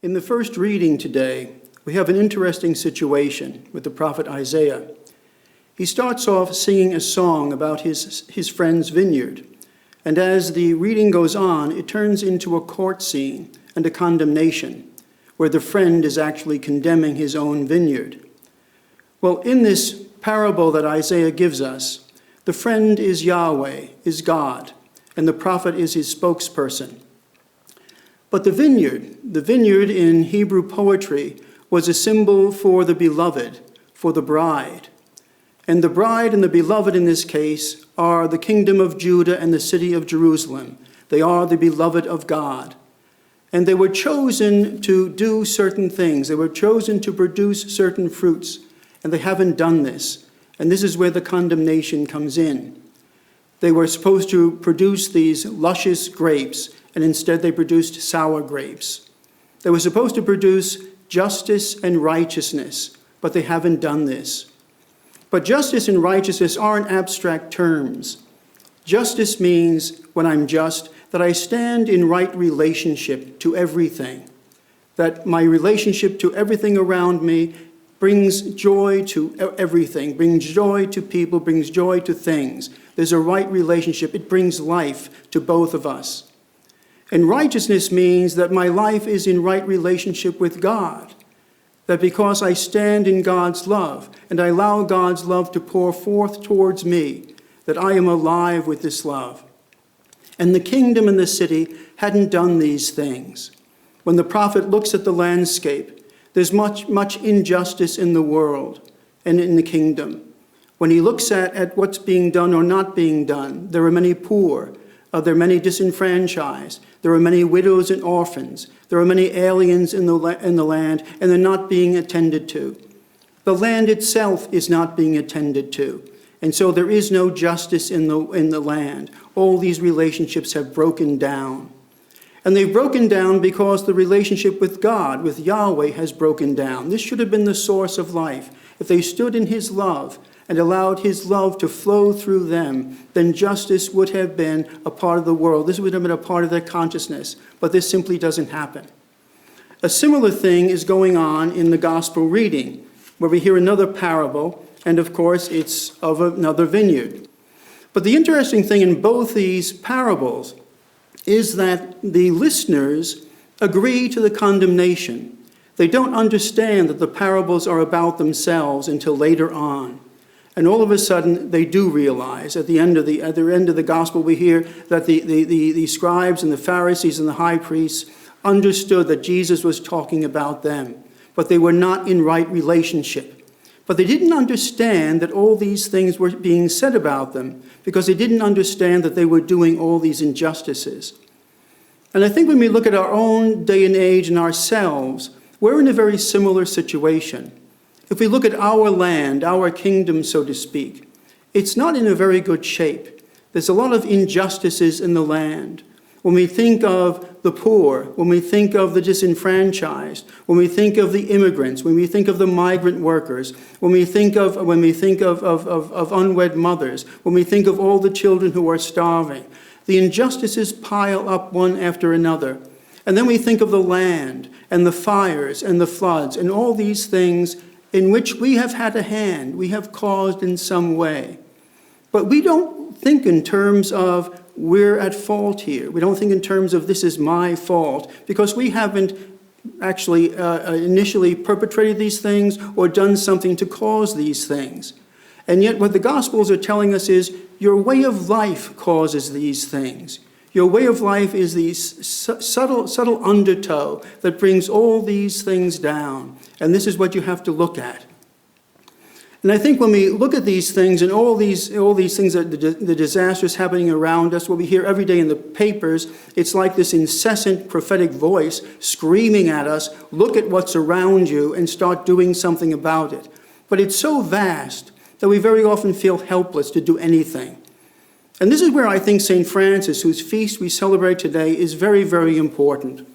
In the first reading today, we have an interesting situation with the prophet Isaiah. He starts off singing a song about his friend's vineyard, and as the reading goes on, it turns into a court scene and a condemnation, where the friend is actually condemning his own vineyard. Well, in this parable that Isaiah gives us, the friend is Yahweh, is God, and the prophet is his spokesperson. But the vineyard in Hebrew poetry was a symbol for the beloved, for the bride. And the bride and the beloved in this case are the kingdom of Judah and the city of Jerusalem. They are the beloved of God. And they were chosen to do certain things. They were chosen to produce certain fruits, and they haven't done this. And this is where the condemnation comes in. They were supposed to produce these luscious grapes, and instead they produced sour grapes. They were supposed to produce justice and righteousness, but they haven't done this. But justice and righteousness aren't abstract terms. Justice means, when I'm just, that I stand in right relationship to everything, that my relationship to everything around me brings joy to everything, brings joy to people, brings joy to things. There's a right relationship. It brings life to both of us. And righteousness means that my life is in right relationship with God, that because I stand in God's love and I allow God's love to pour forth towards me, that I am alive with this love. And the kingdom and the city hadn't done these things. When the prophet looks at the landscape, there's much injustice in the world and in the kingdom. When he looks at what's being done or not being done, there are many poor, there are many disenfranchised, there are many widows and orphans, there are many aliens in the land, and they're not being attended to. The land itself is not being attended to, and so there is no justice in the land. All these relationships have broken down. And they've broken down because the relationship with God, with Yahweh, has broken down. This should have been the source of life. If they stood in his love and allowed his love to flow through them, then justice would have been a part of the world. This would have been a part of their consciousness, but this simply doesn't happen. A similar thing is going on in the gospel reading, where we hear another parable, and of course it's of another vineyard. But the interesting thing in both these parables is that the listeners agree to the condemnation. They don't understand that the parables are about themselves until later on. And all of a sudden, they do realize, at the end of the gospel, we hear that the scribes and the Pharisees and the high priests understood that Jesus was talking about them, but they were not in right relationship. But they didn't understand that all these things were being said about them, because they didn't understand that they were doing all these injustices. And I think when we look at our own day and age and ourselves, we're in a very similar situation. If we look at our land, our kingdom, so to speak, it's not in a very good shape. There's a lot of injustices in the land. When we think of the poor, when we think of the disenfranchised, when we think of the immigrants, when we think of the migrant workers, when we think of unwed mothers, when we think of all the children who are starving, the injustices pile up one after another. And then we think of the land and the fires and the floods and all these things in which we have had a hand, we have caused in some way. But we don't think in terms of we're at fault here. We don't think in terms of this is my fault, because we haven't actually initially perpetrated these things or done something to cause these things. And yet what the Gospels are telling us is your way of life causes these things. Your way of life is the subtle undertow that brings all these things down. And this is what you have to look at. And I think when we look at these things and all these things, the disasters happening around us, what we hear every day in the papers, it's like this incessant prophetic voice screaming at us, look at what's around you and start doing something about it. But it's so vast that we very often feel helpless to do anything. And this is where I think St. Francis, whose feast we celebrate today, is very, very important.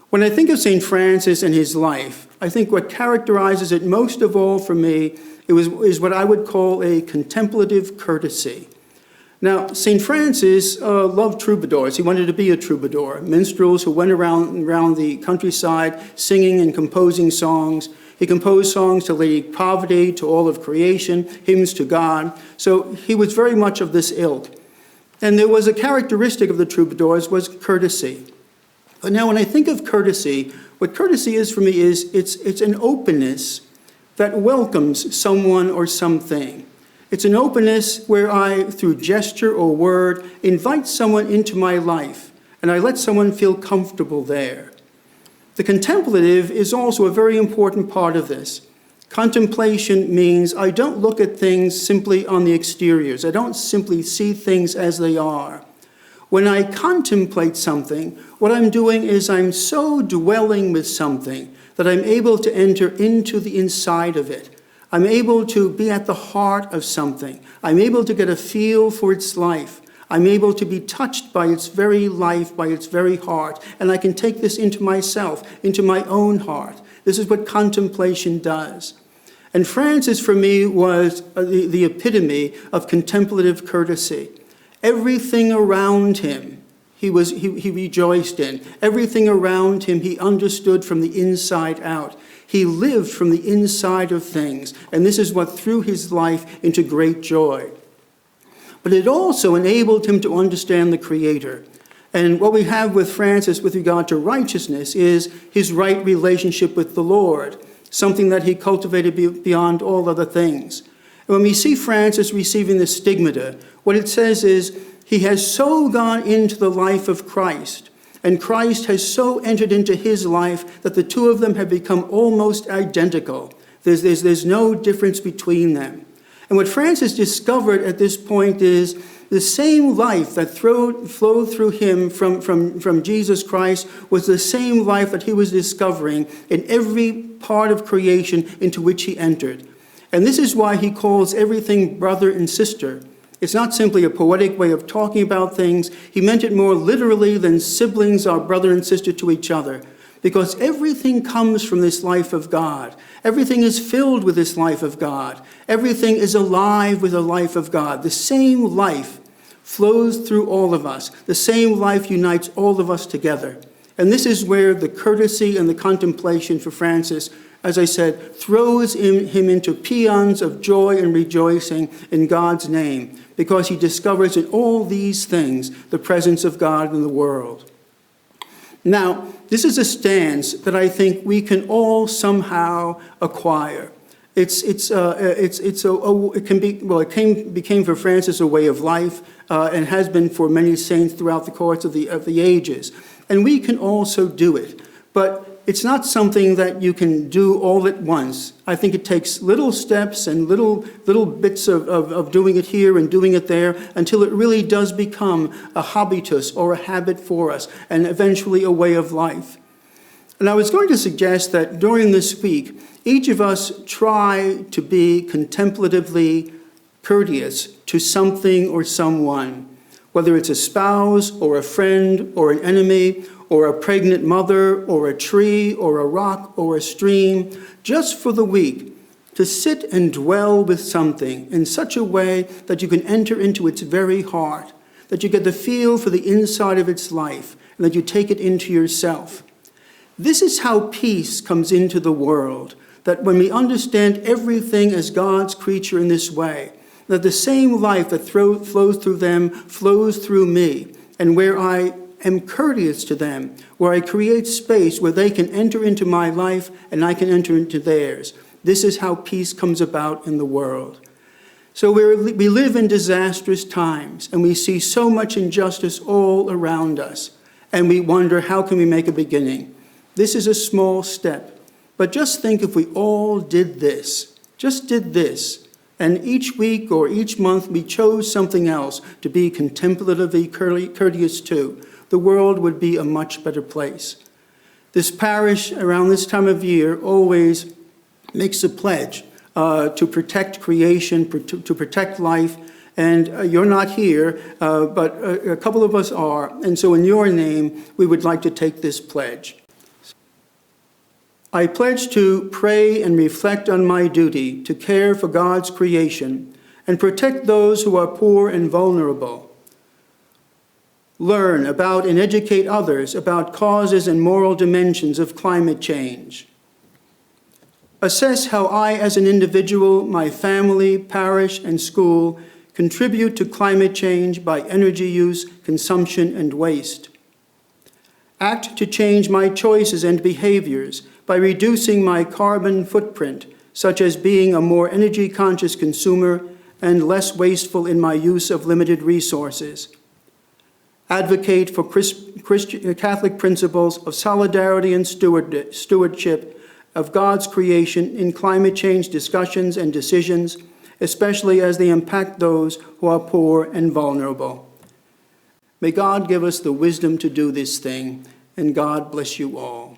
When I think of St. Francis and his life, I think what characterizes it most of all for me is what I would call a contemplative courtesy. Now, St. Francis loved troubadours. He wanted to be a troubadour, minstrels who went around the countryside singing and composing songs. He composed songs to Lady Poverty, to all of creation, hymns to God. So he was very much of this ilk. And there was a characteristic of the troubadours was courtesy. But now when I think of courtesy, what courtesy is for me is it's an openness that welcomes someone or something. It's an openness where I, through gesture or word, invite someone into my life, and I let someone feel comfortable there. The contemplative is also a very important part of this. Contemplation means I don't look at things simply on the exteriors. I don't simply see things as they are. When I contemplate something, what I'm doing is I'm so dwelling with something that I'm able to enter into the inside of it. I'm able to be at the heart of something. I'm able to get a feel for its life. I'm able to be touched by its very life, by its very heart, and I can take this into myself, into my own heart. This is what contemplation does. And Francis, for me, was the epitome of contemplative courtesy. Everything around him, he rejoiced in. Everything around him, he understood from the inside out. He lived from the inside of things, and this is what threw his life into great joy. But it also enabled him to understand the Creator. And what we have with Francis with regard to righteousness is his right relationship with the Lord, something that he cultivated beyond all other things. And when we see Francis receiving the stigmata, what it says is he has so gone into the life of Christ, and Christ has so entered into his life that the two of them have become almost identical. There's no difference between them. And what Francis discovered at this point is the same life that flowed through him from Jesus Christ was the same life that he was discovering in every part of creation into which he entered. And this is why he calls everything brother and sister. It's not simply a poetic way of talking about things. He meant it more literally than siblings are brother and sister to each other, because everything comes from this life of God. Everything is filled with this life of God. Everything is alive with the life of God. The same life flows through all of us. The same life unites all of us together. And this is where the courtesy and the contemplation for Francis, as I said, throws him into paeans of joy and rejoicing in God's name, because he discovers in all these things the presence of God in the world. Now, this is a stance that I think we can all somehow acquire. It became for Francis a way of life, and has been for many saints throughout the course of the ages. And we can also do it, but it's not something that you can do all at once. I think it takes little steps and little bits of doing it here and doing it there until it really does become a habitus or a habit for us, and eventually a way of life. And I was going to suggest that during this week, each of us try to be contemplatively courteous to something or someone, whether it's a spouse or a friend or an enemy or a pregnant mother or a tree or a rock or a stream, just for the week, to sit and dwell with something in such a way that you can enter into its very heart, that you get the feel for the inside of its life, and that you take it into yourself. This is how peace comes into the world, that when we understand everything as God's creature in this way, that the same life that flows through them flows through me, and where I am courteous to them, where I create space where they can enter into my life and I can enter into theirs. This is how peace comes about in the world. So we live in disastrous times, and we see so much injustice all around us, and we wonder, how can we make a beginning? This is a small step, but just think if we all did this, just did this, and each week or each month we chose something else to be contemplatively courteous to, the world would be a much better place. This parish, around this time of year, always makes a pledge to protect creation, to protect life, and you're not here, but a couple of us are, and so in your name, we would like to take this pledge. I pledge to pray and reflect on my duty to care for God's creation and protect those who are poor and vulnerable. Learn about and educate others about causes and moral dimensions of climate change. Assess how I, as an individual, my family, parish, and school contribute to climate change by energy use, consumption, and waste. Act to change my choices and behaviors by reducing my carbon footprint, such as being a more energy-conscious consumer and less wasteful in my use of limited resources. Advocate for Catholic principles of solidarity and stewardship of God's creation in climate change discussions and decisions, especially as they impact those who are poor and vulnerable. May God give us the wisdom to do this thing, and God bless you all.